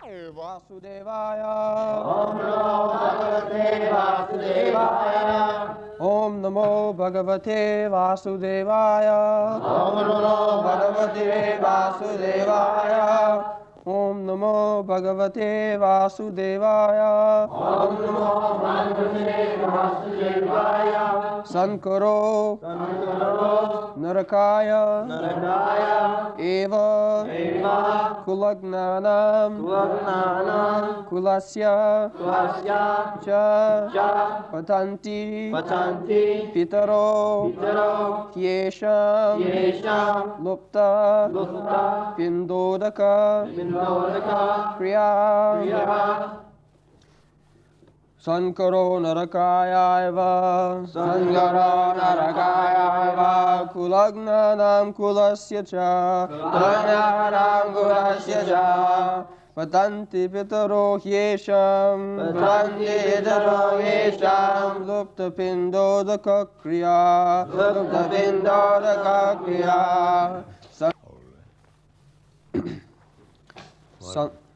Vasudevaya. Om Namo Bhagavate Vasudevaya. Om Namo Bhagavate Vasudevaya. Om Namo Bhagavate Vasudevaya. Om Namo Bhagavate Vasudevaya. Sankaro Sankaro Narakaya Naradaya Eva Eva Kulagnanam Kulananam Kulasya Vasya Cha Cha Patanti Patanti Pitaro Pitaro Yesham Yesham Lupta Lupta Pindodaka Vindodaka Kriya Kriya Sankaro Narakaya Eva Sankaro Narakaya Eva Kulagnanam Kulasya Cha Kulananam Kulasya Cha Patanti Pitaro Yesham Patanti Pitaro Yesham Lupta Pindodaka Kriya Lupta Pindodaka Kriya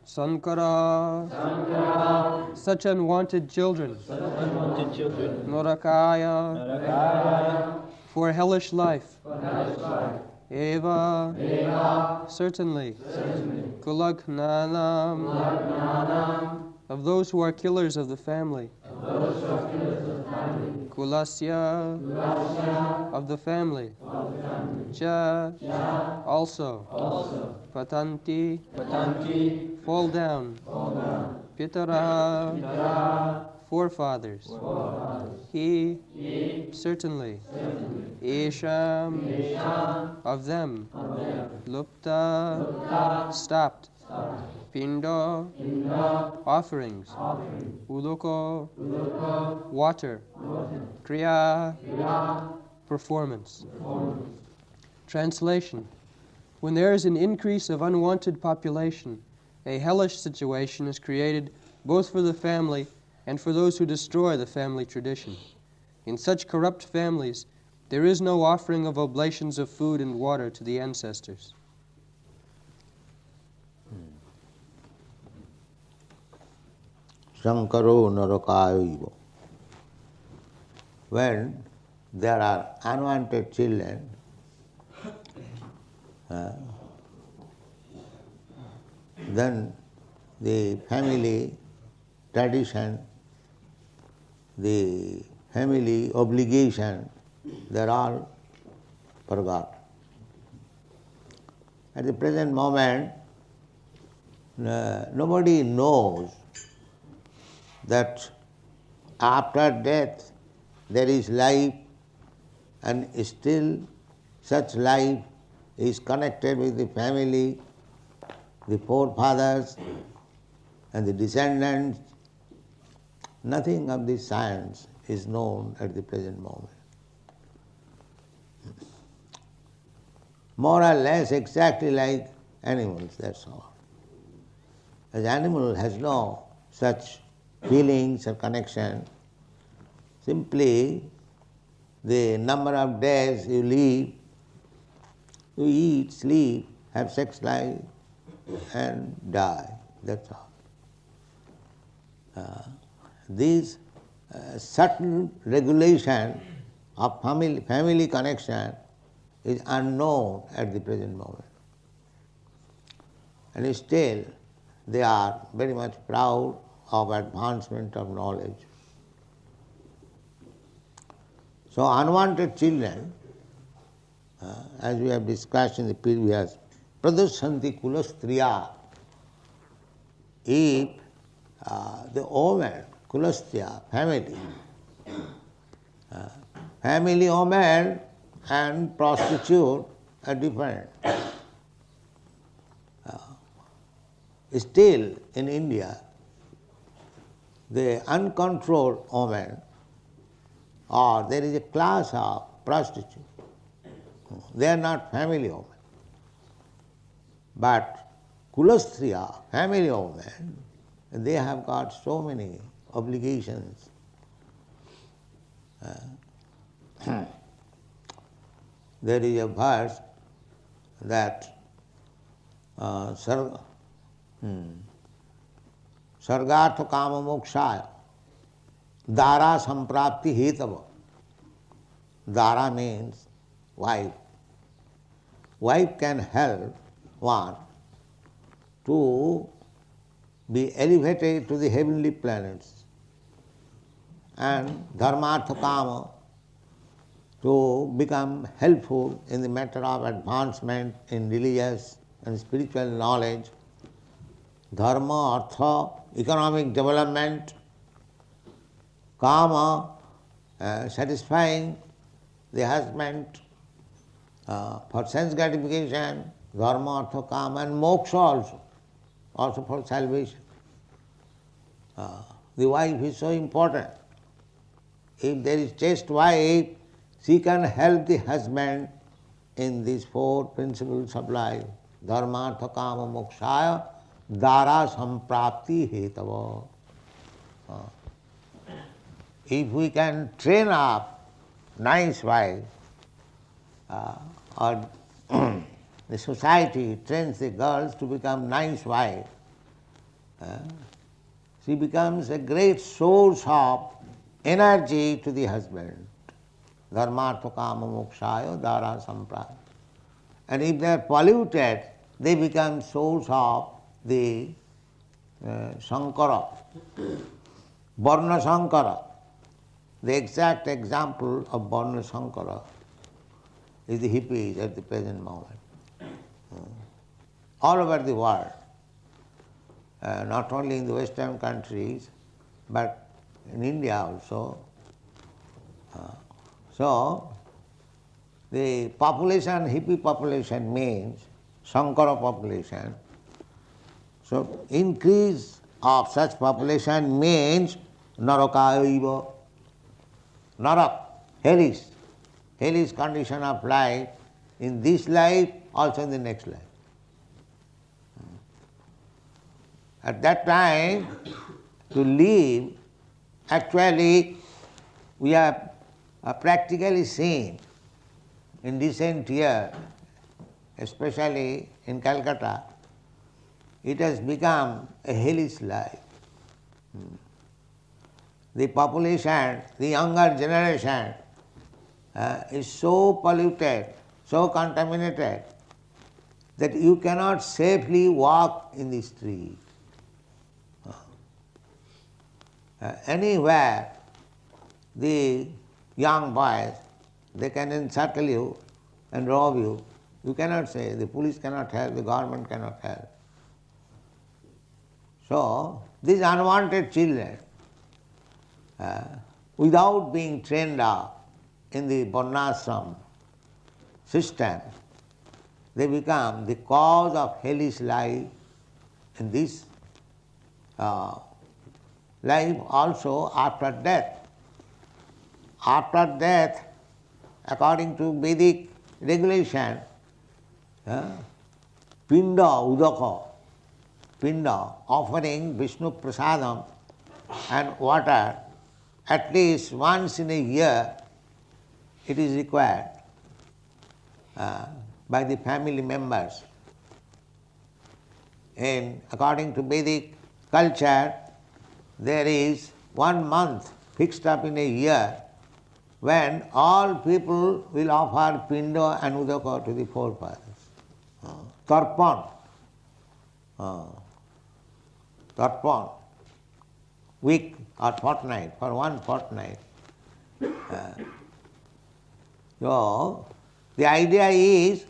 Sankara, such unwanted children, Narakaya, for hellish life, Eva, certainly, Kulagnanam, of those who are killers of the family, Kulasya, of the family, Cha, also, Patanti, fall down, Pitara, forefathers, He, certainly, Isham, of them, Lupta, stopped, Pindo, offerings, Uloko, water, Kriya, performance. Translation: when there is an increase of unwanted population, a hellish situation is created both for the family and for those who destroy the family tradition. In such corrupt families, there is no offering of oblations of food and water to the ancestors. Sankaro Narakaya. When there are unwanted children, then the family tradition, the family obligation, they're all forgot. At the present moment, nobody knows that after death there is life, and still such life is connected with the family, the forefathers and the descendants. Nothing of this science is known at the present moment. More or less exactly like animals, that's all. As animal has no such feelings or connection, simply the number of days you live, you eat, sleep, have sex life and die, that's all. This certain regulation of family connection is unknown at the present moment. And still they are very much proud of advancement of knowledge. So unwanted children, as we have discussed in the previous, pradushanti kulastriya, if the woman, kulastya, family woman and prostitute are different. Still in India, the uncontrolled woman, or there is a class of prostitutes. They are not family women. But kulastriya, family women, they have got so many obligations. There is a verse that sargartha kama mokshaya, dara samprapti hetava. Dara means wife. Wife can help one to be elevated to the heavenly planets, and dharmartha kama to become helpful in the matter of advancement in religious and spiritual knowledge, dharma, artha, economic development, kama, satisfying the husband for sense gratification, dharma, artha, kama, and moksha also for salvation. The wife is so important. If there is chaste wife, she can help the husband in these four principles of life. Dharma, artha, kama, mokshaya, dara samprapti hetava. If we can train up nice wife, or the society trains the girls to become nice wife, she becomes a great source of energy to the husband. Dharmartha kama mokshaya dara samprapti. And if they are polluted, they become source of the Sankara, Varna Sankara. The exact example of Varna Sankara is the hippies at the present moment. All over the world, not only in the Western countries, but in India also. So, the population, hippie population means Sankara population. So, increase of such population means narakaiva. Narak, hellish condition of life in this life, also in the next life. At that time, to live, actually, we have practically seen in recent years, especially in Calcutta, it has become a hellish life. The population, the younger generation is so polluted, so contaminated, that you cannot safely walk in the street. Anywhere, the young boys, they can encircle you and rob you. You cannot say, the police cannot help, the government cannot help. So, these unwanted children, without being trained up in the varnashram system, they become the cause of hellish life in this life also after death. After death, according to Vedic regulation, pinda udaka, pinda, offering Vishnu prasadam and water, at least once in a year, it is required by the family members. And according to Vedic culture, there is 1 month fixed up in a year when all people will offer pinda and udaka to the forefathers. Tarpan. Tarpan. Week or fortnight, for 1 fortnight. So, the idea is,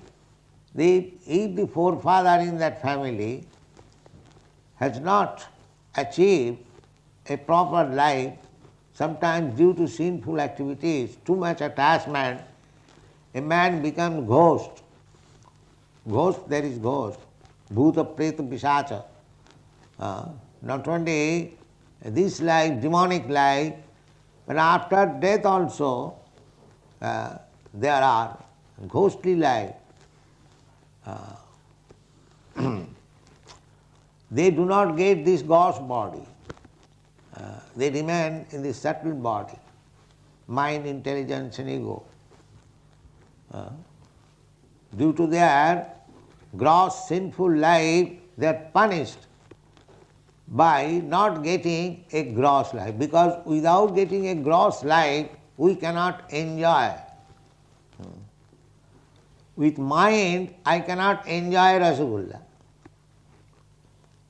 if the forefather in that family has not achieved a proper life, sometimes due to sinful activities, too much attachment, a man becomes ghost. Ghost, there is ghost. Bhuta, preta, pisacha. Not only this life, demonic life, but after death also, there are ghostly life. They do not get this ghost body. They remain in the subtle body, mind, intelligence and ego. Due to their gross sinful life, they are punished by not getting a gross life, because without getting a gross life, we cannot enjoy. With mind, I cannot enjoy Rasagulla.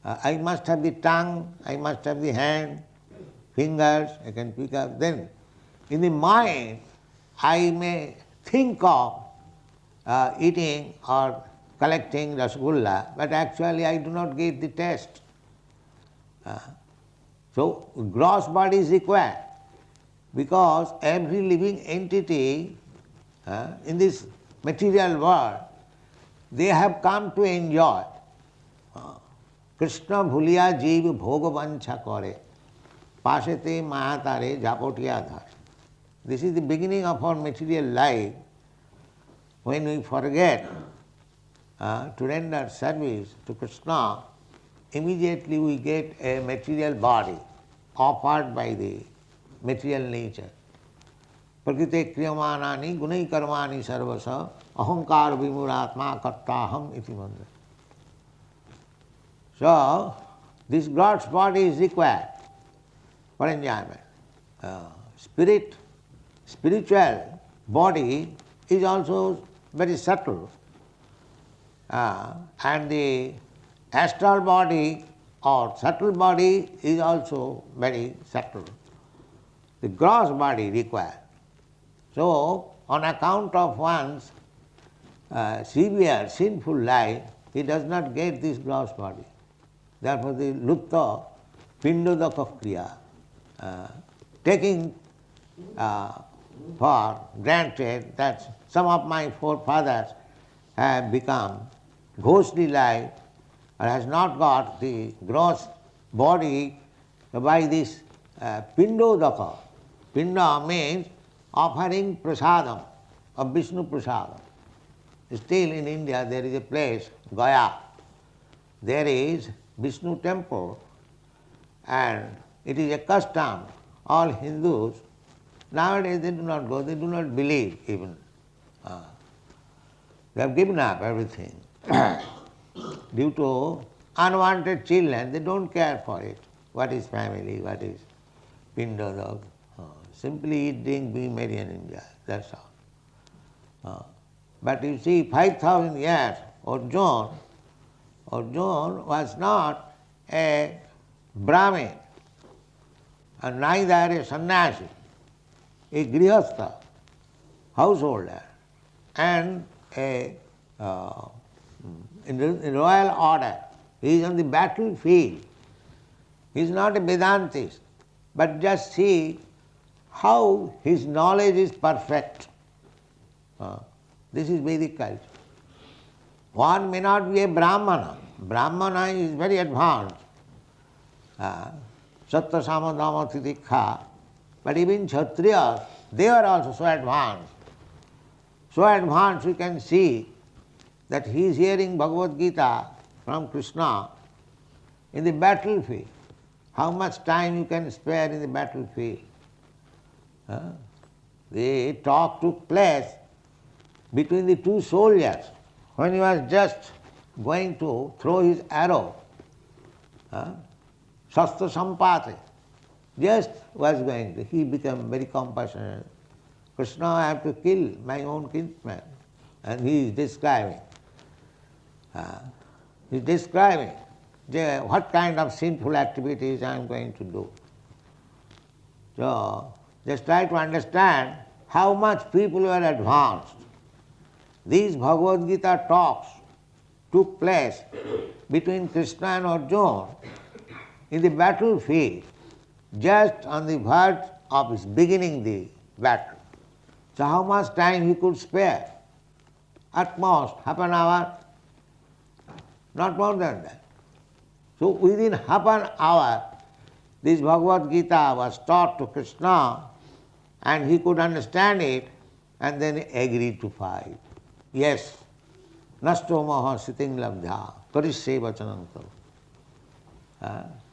I must have the tongue, I must have the hand, fingers, I can pick up. Then in the mind, I may think of eating or collecting Rasagulla, but actually I do not get the taste. So gross body is required, because every living entity in this material world, they have come to enjoy. Krishna bhuliya jeev bhoga vancha kare, pasete mahatare japotiya dhar. This is the beginning of our material life. When we forget to render service to Krishna, immediately we get a material body offered by the material nature. Prakrite kriyamanani gunai karmani sarvasa ahankar vimuratma kartaham iti mandra. So, this God's body is required for enjoyment. Spiritual body is also very subtle, and the astral body or subtle body is also very subtle. The gross body required. So, on account of one's severe sinful life, he does not get this gross body. Therefore, the lupta pindodaka kriya, taking for granted that some of my forefathers have become ghostly life or has not got the gross body by this pindodaka. Pinda means offering prasadam of Vishnu prasadam. Still in India there is a place, Gaya. There is Vishnu temple, and it is a custom. All Hindus, nowadays they do not go, they do not believe even. They have given up everything. Due to unwanted children, they don't care for it. What is family, what is pinda. Simply eat, drink, be merry and enjoy. That's all. But you see, 5,000 years, Arjuna was not a Brahmin, and neither a sannyasi, a grihastha, householder, and in royal order. He is on the battlefield. He is not a Vedantist, but just see how his knowledge is perfect. This is Vedic culture. One may not be a Brahmana. Brahmana is very advanced. Sattva Sama Dhamma Titikha. But even Kshatriyas, they are also so advanced. So advanced we can see that he is hearing Bhagavad Gita from Krishna in the battlefield. How much time you can spare in the battlefield? The talk took place between the two soldiers when he was just going to throw his arrow. Shastra Sampate, just was going to. He became very compassionate. Krishna, I have to kill my own kinsman. And he is describing. What kind of sinful activities I am going to do. So, just try to understand how much people were advanced. These Bhagavad Gita talks took place between Krishna and Arjuna in the battlefield, just on the verge of his beginning the battle. So how much time he could spare? At most half an hour, not more than that. So within half an hour, this Bhagavad Gita was taught to Krishna, and he could understand it, and then agreed to fight. Yes, nasto maha siting labdha, karishye vachanantam.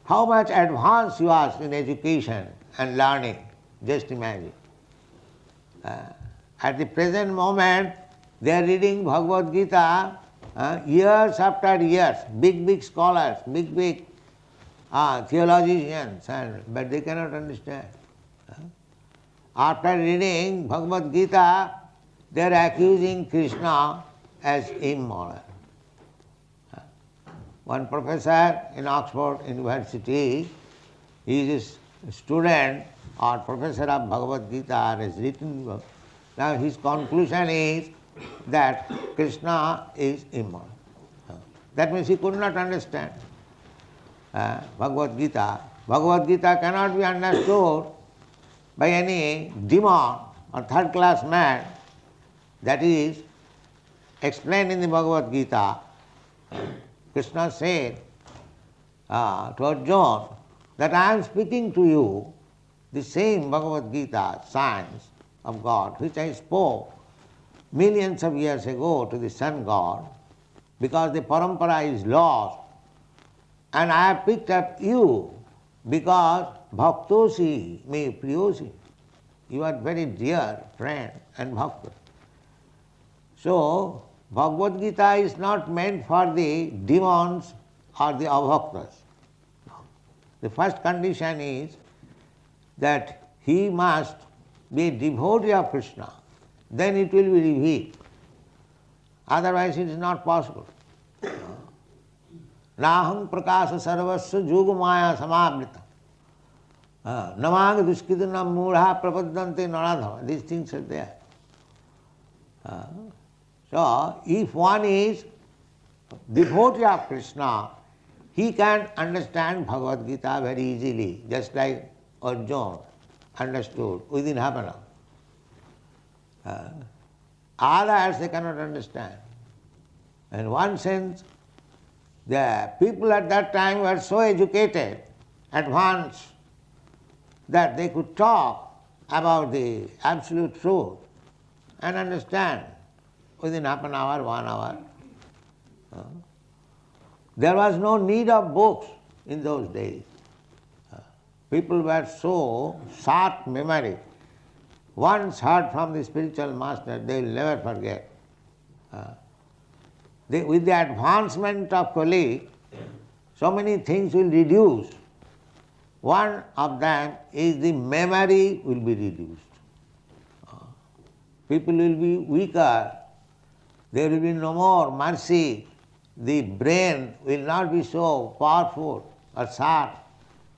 How much advanced he was in education and learning, just imagine. At the present moment, they are reading Bhagavad Gita years after years, big scholars, big theologians, but they cannot understand. After reading Bhagavad Gita, they are accusing Krishna as immoral. One professor in Oxford University, he is a student or professor of Bhagavad Gita, has written. Now his conclusion is that Krishna is immoral. That means he could not understand Bhagavad Gita. Bhagavad Gita cannot be understood by any demon or third-class man. That is explained in the Bhagavad Gita. Krishna said to Arjuna that I am speaking to you the same Bhagavad Gita, science of God, which I spoke millions of years ago to the sun god, because the parampara is lost, and I have picked up you because bhaktosi me priyosi. You are very dear friend and bhakta. So Bhagavad Gita is not meant for the demons or the abhaktas. The first condition is that he must be a devotee of Krishna. Then it will be revealed. Otherwise it is not possible. Naham prakasa sarvasya yoga maya samavrita. Namang duskidana mudha prapaddante naradhava. These things are there. So, if one is devotee of Krishna, he can understand Bhagavad Gita very easily, just like Arjuna understood within half an hour. Others they cannot understand. In one sense, the people at that time were so educated, advanced, that they could talk about the absolute truth and understand within half an hour, 1 hour. There was no need of books in those days. People were so short memory. Once heard from the spiritual master, they will never forget. With the advancement of Kali, so many things will reduce. One of them is the memory will be reduced. People will be weaker. There will be no more mercy. The brain will not be so powerful or sharp.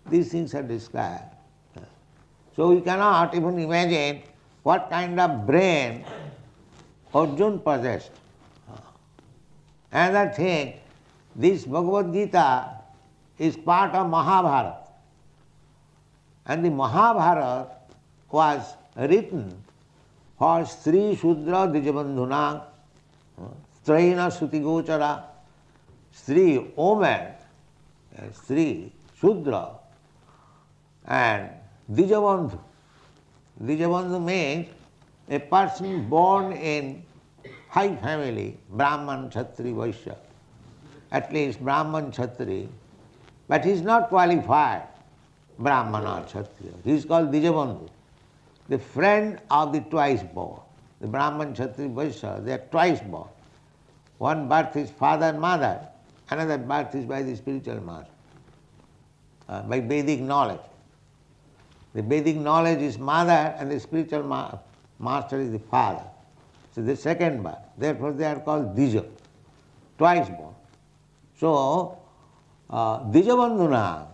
These things are described. So we cannot even imagine what kind of brain Arjuna possessed. Another thing, this Bhagavad Gita is part of Mahabharata. And the Mahabharata was written for Sri Shudra Dijabandhuna, Straina Sutigochara, Sri woman, Sri Shudra, and Dijabandhu. Dijabandhu means a person born in high family, Brahman, Kshatri, Vaishya, at least Brahman, Kshatri, but he is not qualified Brahman or Kshatriya. He is called Dijabandhu, the friend of the twice born. The Brahman, Kshatri, Vaishya, they are twice born. One birth is father and mother, another birth is by the spiritual master, by Vedic knowledge. The Vedic knowledge is mother and the spiritual master is the father. So the second birth. Therefore they are called Dija, twice born. So Dijabandhuna,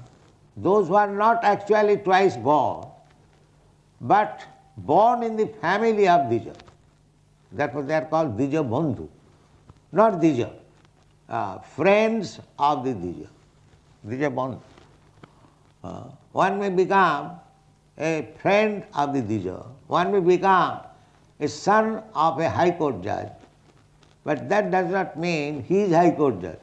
those who are not actually twice born, but born in the family of Dija. Therefore they are called Dija Bandhu, not Dija. Friends of the Dija, Dija Bandhu. One may become a friend of the Dija, one may become a son of a high court judge, but that does not mean he is high court judge.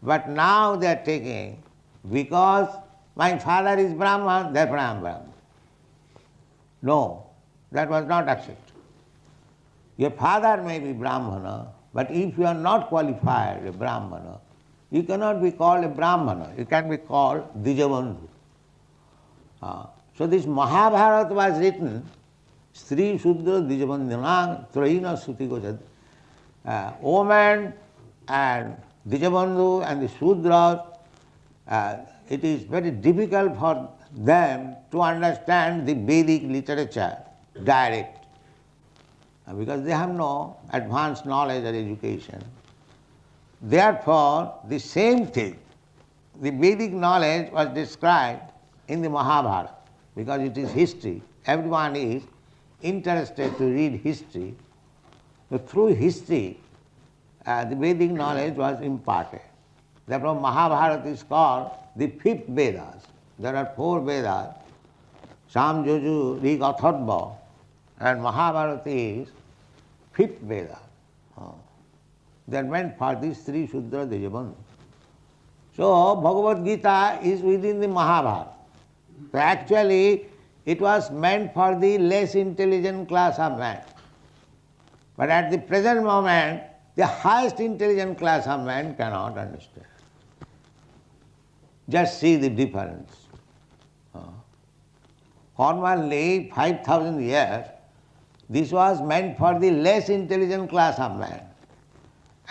But now they are taking, because my father is Brahman, therefore I am Brahman. No, that was not accepted. Your father may be Brahmana, but if you are not qualified a Brahmana, you cannot be called a Brahmana, you can be called Dijabandhu. So this Mahabharata was written, Sri Shudra Dijabandhana Traina Sutigochad. Woman and Dijabandhu and the Shudras, it is very difficult for them to understand the Vedic literature direct, because they have no advanced knowledge or education. Therefore, the same thing, the Vedic knowledge was described in the Mahabharata, because it is history. Everyone is interested to read history. So through history, the Vedic knowledge was imparted. Therefore, Mahabharata is called the fifth Vedas. There are four Vedas, Sam, Juju, Rig, Atharva, and Mahabharata is fifth Veda. They are meant for these three Shudra Dejabandhu. So, Bhagavad Gita is within the Mahabharata. So actually, it was meant for the less intelligent class of man. But at the present moment, the highest intelligent class of man cannot understand. Just see the difference. Formerly, 5,000 years, this was meant for the less intelligent class of man.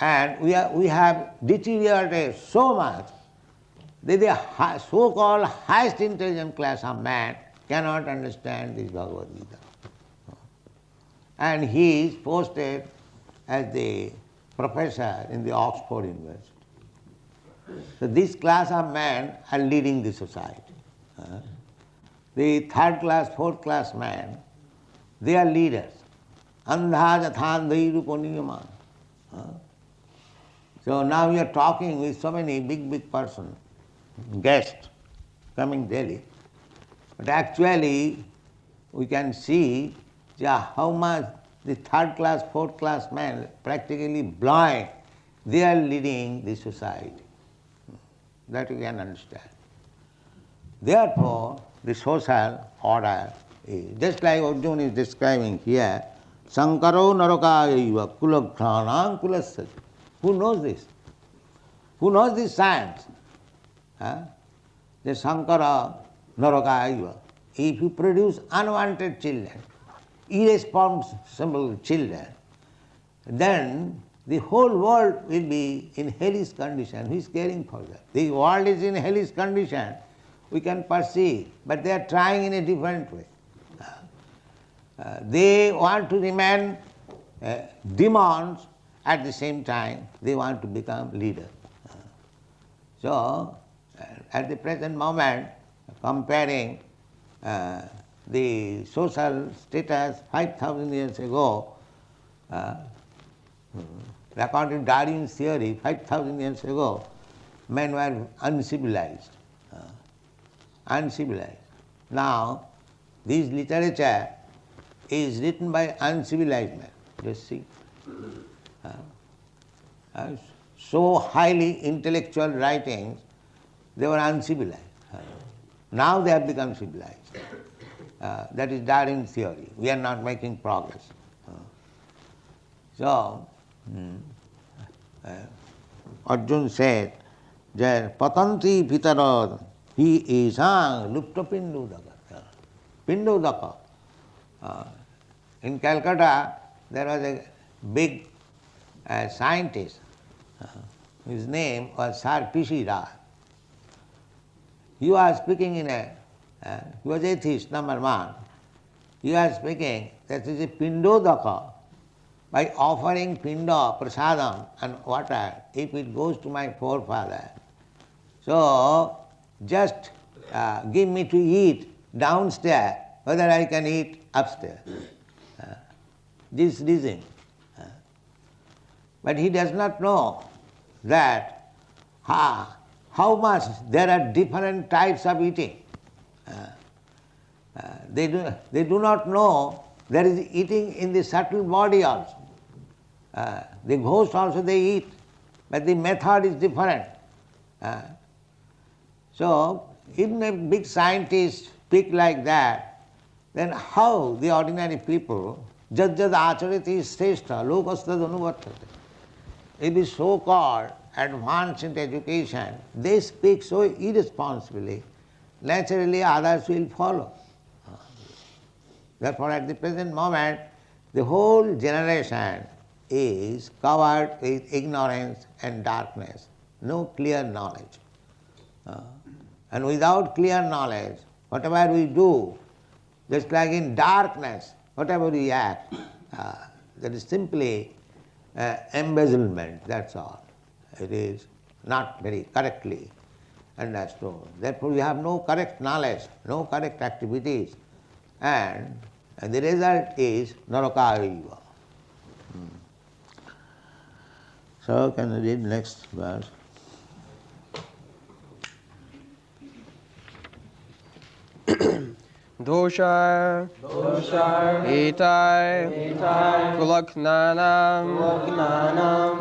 And we have deteriorated so much that the so-called highest intelligent class of man cannot understand this Bhagavad Gita. And he is posted as the professor in the Oxford University. So this class of men are leading the society. The third class, fourth class men, they are leaders. Andha jathandhai ruponiyama. So now we are talking with so many big persons, guests coming daily. But actually, we can see how much the third class, fourth class men, practically blind, they are leading the society. That you can understand. Therefore, the social order is, just like Arjuna is describing here, Sankaro narakayaiva kulaghanam kulasya. Who knows this? Who knows this science? The Sankara narakayaiva. If you produce unwanted children, irresponsible children, then the whole world will be in hellish condition. Who is caring for that? The world is in hellish condition. We can perceive, but they are trying in a different way. They want to remain demons, at the same time they want to become leaders. So, at the present moment, comparing the social status 5,000 years ago, according to Darwin's theory, 5,000 years ago, men were uncivilized. Uncivilized. Now, this literature is written by uncivilized men. Just see. So highly intellectual writings, they were uncivilized. Now they have become civilized. That is Darwin's theory. We are not making progress. So, Arjuna said, that patanti pitara hi isang lupta pindodaka. Pindodaka. In Calcutta, there was a big scientist. His name was Sir P.C. Rao. He was speaking he was atheist, number one. He was speaking that is a pindodaka. By offering pinda, prasadam and water, if it goes to my forefather, so just give me to eat downstairs, whether I can eat upstairs. This reason. But he does not know that how much there are different types of eating. They do not know there is eating in the subtle body also. The ghost also they eat, but the method is different. So, even a big scientist speak like that, then how the ordinary people, jad acharati shrestha, lokastad anuvartate. If the so-called advanced in education, they speak so irresponsibly, naturally others will follow. Therefore, at the present moment, the whole generation is covered with ignorance and darkness, no clear knowledge. And without clear knowledge, whatever we do, just like in darkness, whatever we act, that is simply embezzlement, that's all. It is not very correctly understood. Therefore we have no correct knowledge, no correct activities, and the result is narakariva. So can you read next verse? Doshar Itai Kulaknanam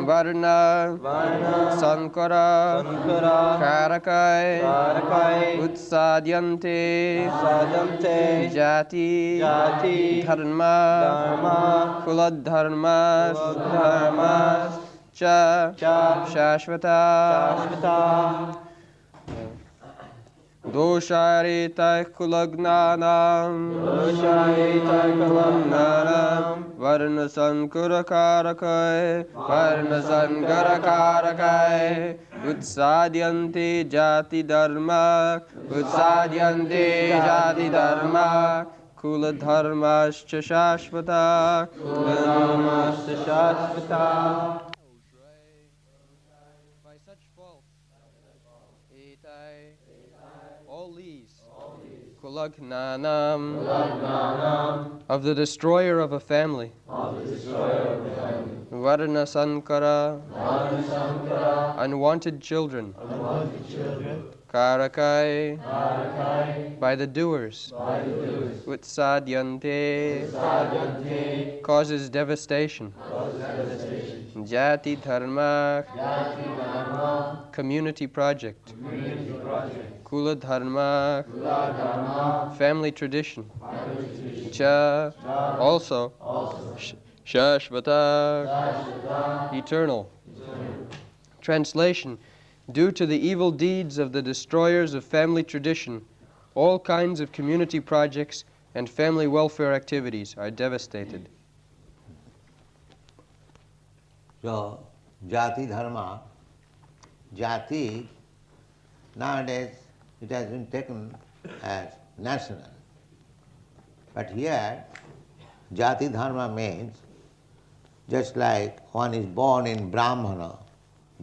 Varna Sankara Karakai Utsadyante Jati Dharma Kuladharmas Cha Shashvata Dosharita Kulagnanam Varna Sankara Karakai Utsadyanti Jati Dharma Kula Dharmascha Shashvata By such faults all these Kulagnanam of the destroyer of a family, Varna Sankara unwanted children, Karakai by the doers, Utsadyante causes devastation, Jati Dharma community project, Kula Dharma family tradition, Cha also Shashvata eternal. Translation: due to the evil deeds of the destroyers of family tradition, all kinds of community projects and family welfare activities are devastated. So, Jati Dharma, Jati, nowadays it has been taken as national. But here, Jati Dharma means just like one is born in Brahmana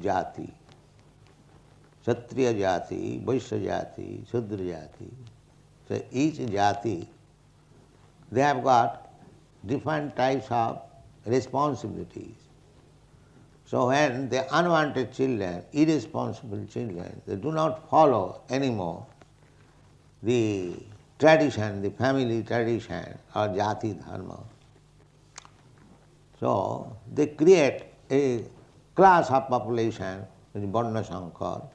Jati, Kshatriya Jati, Vaishya Jati, Shudra Jati. So each Jati, they have got different types of responsibilities. So when the unwanted children, irresponsible children, they do not follow anymore the tradition, the family tradition or Jati Dharma. So they create a class of population, which is Varna Sankar.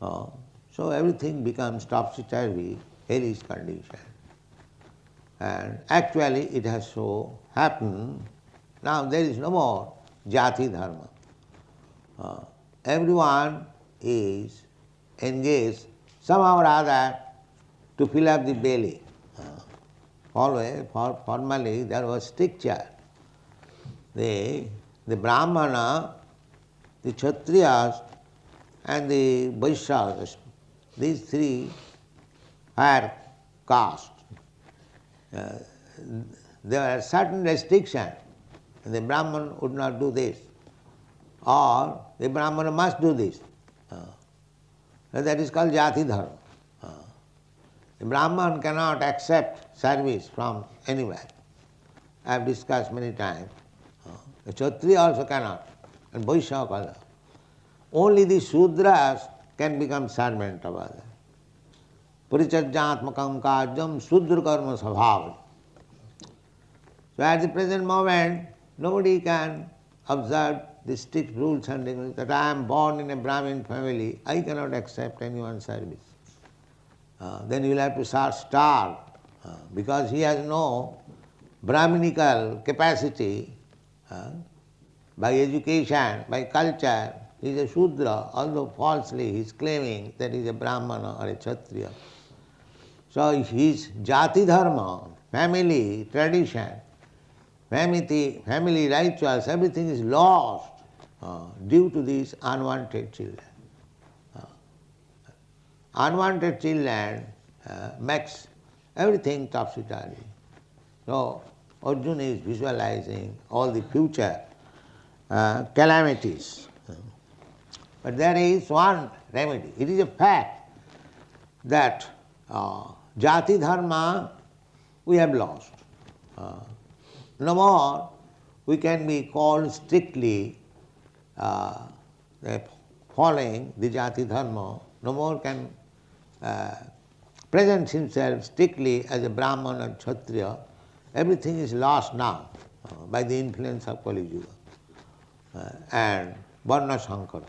So everything becomes topsy-turvy, hellish condition. And actually it has so happened, now there is no more Jati Dharma. Everyone is engaged somehow or other to fill up the belly. Always, formally there was stricture. The Brahmana, the Kshatriyas and the Vaishyas, these three are caste. There are certain restrictions. The Brahman would not do this, or the Brahmana must do this. That is called Jati Dharma. The Brahman cannot accept service from anywhere. I have discussed many times. The Kshatriya also cannot, and Vaishya also. Only the Shudras can become servant of others. Parichajyatmakam kajyam Shudra karma sabhavam. So at the present moment, nobody can observe the strict rules and regulations that I am born in a Brahmin family, I cannot accept anyone's service. Then you will have to starve because he has no Brahminical capacity. By education, by culture, he is a Shudra, although falsely he is claiming that he is a Brahmana or a Kshatriya. So his Jati Dharma, family tradition, family rituals, everything is lost due to these unwanted children. unwanted children makes everything topsy-turvy. So Arjuna is visualizing all the future calamities. But there is one remedy. It is a fact that jati dharma we have lost. No more we can be called strictly following the jati dharma. No more can present himself strictly as a Brahman or Kshatriya. Everything is lost now by the influence of Kali Yuga and Varna Sankara.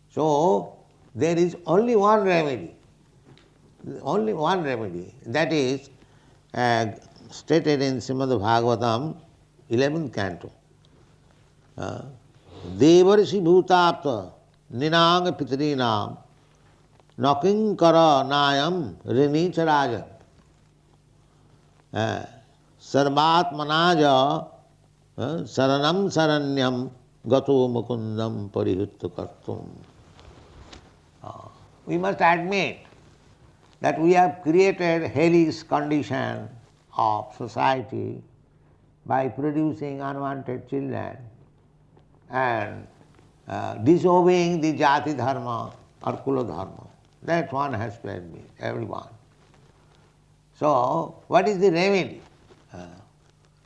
So there is only one remedy. That is stated in Srimad Bhagavatam, 11th canto. Devarshi bhutapta ninang pitrinam nakinkara nayam rinicha raja sarvatmanaja saranam saranyam gato mukundam parihutta kartum. We must admit that we have created hellish condition of society by producing unwanted children and disobeying the jati dharma or kula dharma. That one has to admit, everyone. So, what is the remedy?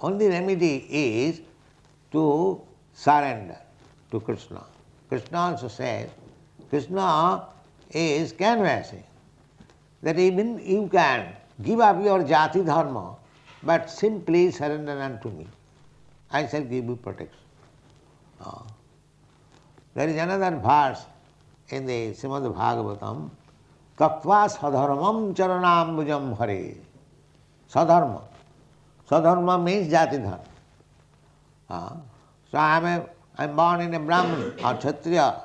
Only remedy is to surrender to Krishna. Krishna also says, Krishna is canvassing that even you can give up your jati dharma, but simply surrender unto me. I shall give you protection. There is another verse in the Srimad Bhagavatam, Kaktva sadharmam charanambujam Hare. Sadharma. Sadharma means jati dharma. So I am born in a Brahman or Kshatriya,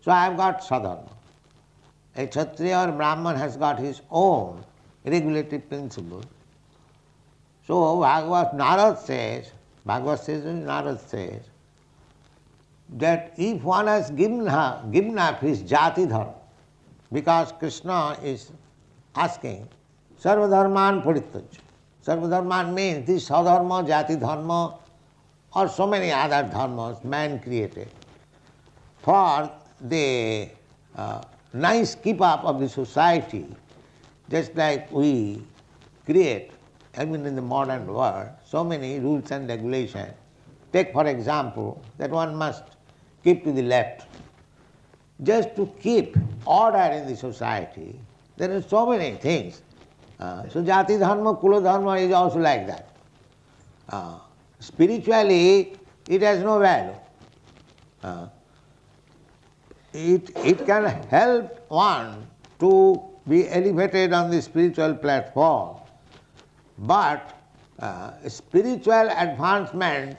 so I have got sadharma. A Kshatriya or Brahman has got his own regulative principle. So Narad says that if one has given up his jati dharma, because Krishna is asking, Sarva dharman parityaj. Sarva dharman means this sadharma, jati dharma, or so many other dharmas man created for the nice keep up of the society, just like we create, even in the modern world, so many rules and regulations. Take for example that one must keep to the left. Just to keep order in the society, there are so many things. So jati dharma, kula dharma is also like that. Spiritually, it has no value. It can help one to be elevated on the spiritual platform, but spiritual advancement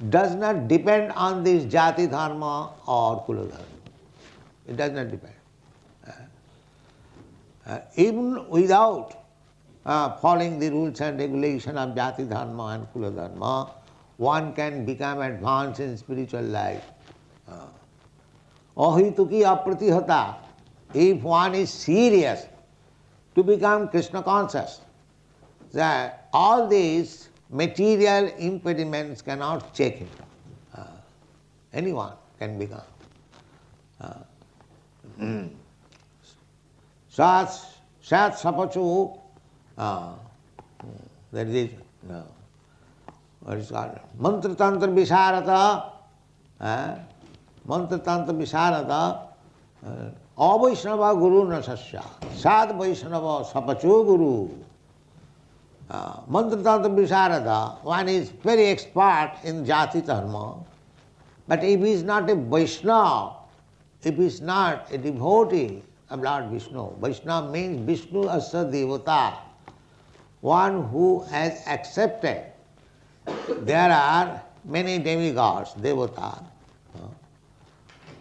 does not depend on this jati dharma or kula dharma. It does not depend. Even without following the rules and regulations of jati dharma and kula dharma, one can become advanced in spiritual life. Ahituki apratihata. If one is serious to become Krishna conscious, that all these material impediments cannot check him. Anyone can become. Sat sapachu, that is, what is called? Mantra tantra visharata, mantra tantra visharata, avaishnava guru nasasya, sad vaishnava sapachu guru. Mantra tantra visharada, one is very expert in jati dharma, but if he is not a Vaishnava, if he is not a devotee of Lord Vishnu, Vaishnava means Vishnu Asa Devata, one who has accepted. There are many demigods, Devata.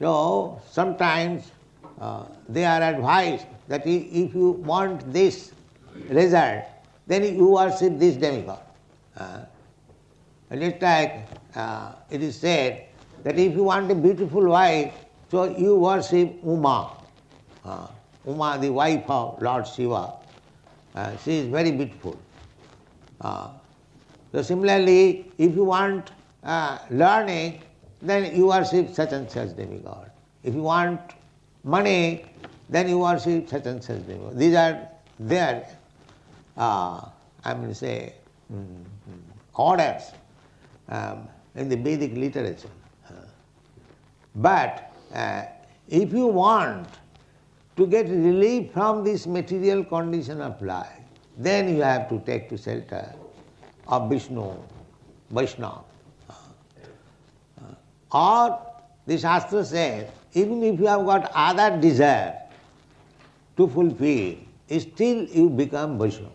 So sometimes they are advised that if you want this result, then you worship this demigod. Just like it is said that if you want a beautiful wife, so you worship Uma. Uma, the wife of Lord Shiva, she is very beautiful. So similarly, if you want learning, then you worship such and such demigod. If you want money, then you worship such and such demigod. These are their, orders in the Vedic literature. But if you want to get relief from this material condition of life, then you have to take to shelter of Vishnu, Vaishnava. Or the Shastra says, even if you have got other desire to fulfill, still you become Vaishnava.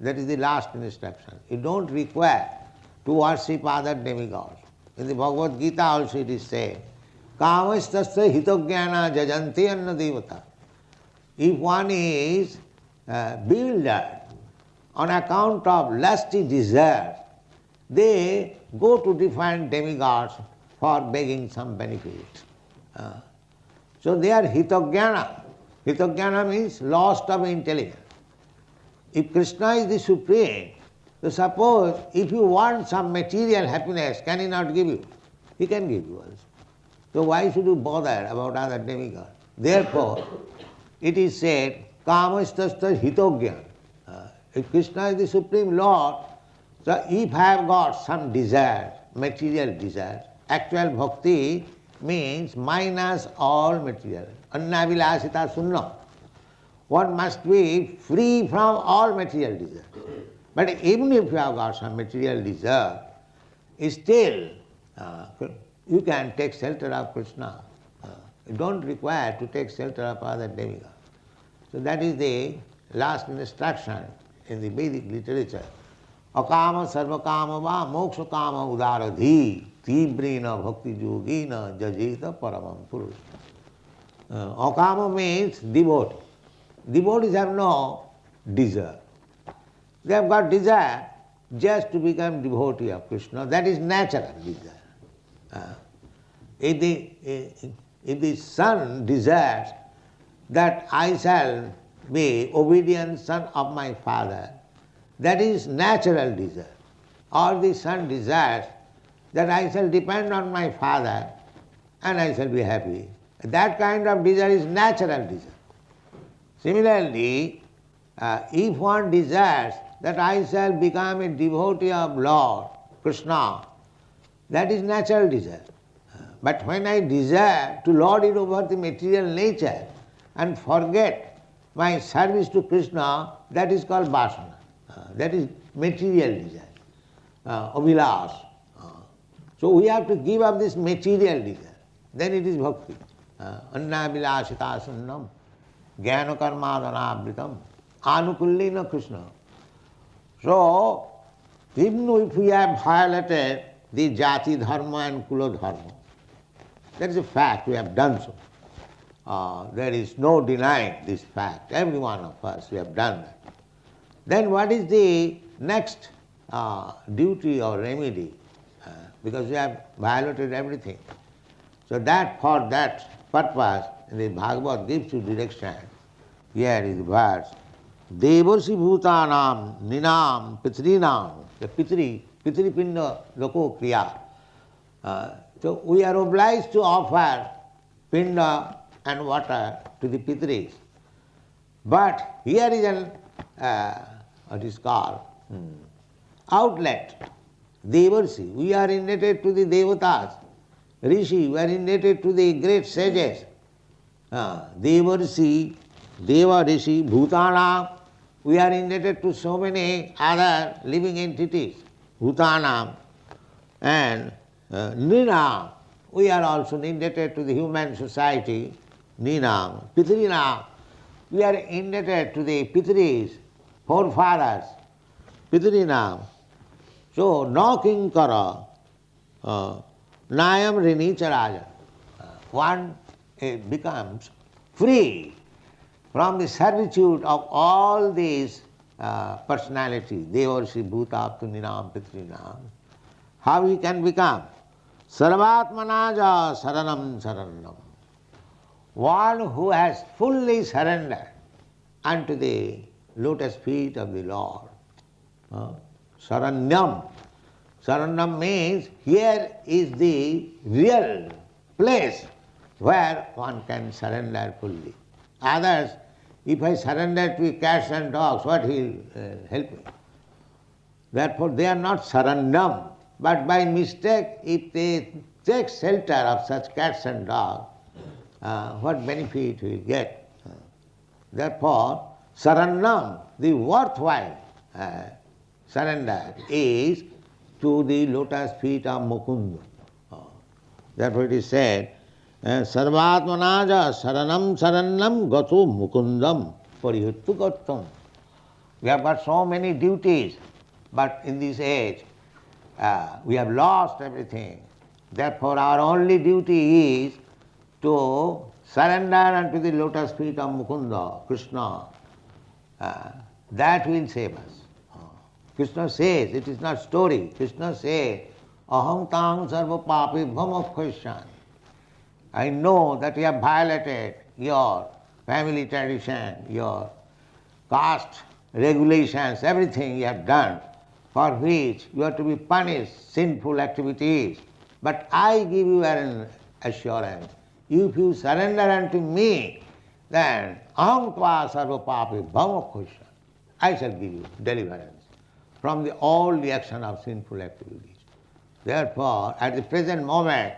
That is the last instruction. You don't require to worship other demigods. In the Bhagavad Gita also it is said, Kamastasya hitogyana jajanti anna devata. If one is bewildered on account of lusty desire, they go to different demigods for begging some benefit. So they are hitogyana. Hitogyana means lost of intelligence. If Krishna is the Supreme, so suppose if you want some material happiness, can he not give you? He can give you also. So why should you bother about other demigods? Therefore, it is said, Kamastasya hitogyan. If Krishna is the Supreme Lord, so if I have got some desire, material desire, actual bhakti means minus all material. Annavilasita sunnam. One must be free from all material desire. But even if you have got some material desire, still you can take shelter of Krishna. You don't require to take shelter of other demigods. So that is the last instruction in the Vedic literature. Akama sarvakama va moksha kama udaradhi tibrina bhakti yogina jajita paramam purush. Akama means devotee. Devotees have no desire. They have got desire just to become devotee of Krishna. That is natural desire. If the son desires that I shall be obedient son of my father, that is natural desire. Or the son desires that I shall depend on my father and I shall be happy. That kind of desire is natural desire. Similarly, if one desires that I shall become a devotee of Lord Krishna, that is natural desire. But when I desire to lord it over the material nature and forget my service to Krishna, that is called vasana. That is material desire, abhilash. So we have to give up this material desire. Then it is bhakti. Anna vilasita sunnam. Jnana karmadhanavritam anukullina Krishna. So, even if we have violated the jati dharma and kula dharma, that is a fact, we have done so. There is no denying this fact. Every one of us, we have done that. Then what is the next duty or remedy? Because we have violated everything. So that for that purpose, the Bhagavad gives you direction. Here is the verse. Devarsi bhutanam ninam pitrinam. The pitri pinda loko kriya. So we are obliged to offer pinda and water to the pitris. But here is an, what is called, outlet. Devarsi. We are indebted to the devatas. Rishi, we are indebted to the great sages. Devarsi, Deva Rishi, Bhutana, we are indebted to so many other living entities. Bhutanam and Nrinam, we are also indebted to the human society. Ninam, Pitrinam, we are indebted to the Pitris, forefathers. Pitrinam. So, no kinkara, nayam rinicharaja. One becomes free from the servitude of all these personalities, Devarshi, Bhuta, Ninam, Pitrinam. How he can become? Sarvatmanaja saranam saranam. one who has fully surrendered unto the lotus feet of the Lord. Saranyam. Saranyam means here is the real place where one can surrender fully. Others, if I surrender to cats and dogs, what will help me? Therefore they are not saranyam, but by mistake if they take shelter of such cats and dogs, what benefit will get? Therefore, saranyam, the worthwhile surrender is to the lotus feet of Mukunda. Therefore it is said, Sarvatmanaja saranam sarannam gato mukundam parihuttu gattam. We have got so many duties, but in this age we have lost everything. Therefore our only duty is to surrender unto the lotus feet of Mukunda, Krishna. That will save us. Krishna says, it is not story. Krishna says, aham tang sarva papi bhamokkhasyan. I know that you have violated your family tradition, your caste regulations, everything you have done, for which you are to be punished, sinful activities. But I give you an assurance. If you surrender unto me, then aham tva sarva papi bhamokkhasyan. I shall give you deliverance from all the action of sinful activities. Therefore, at the present moment,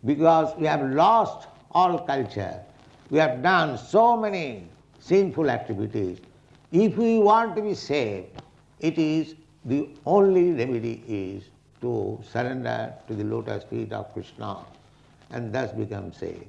because we have lost all culture, we have done so many sinful activities, if we want to be saved, it is the only remedy is to surrender to the lotus feet of Krishna and thus become saved.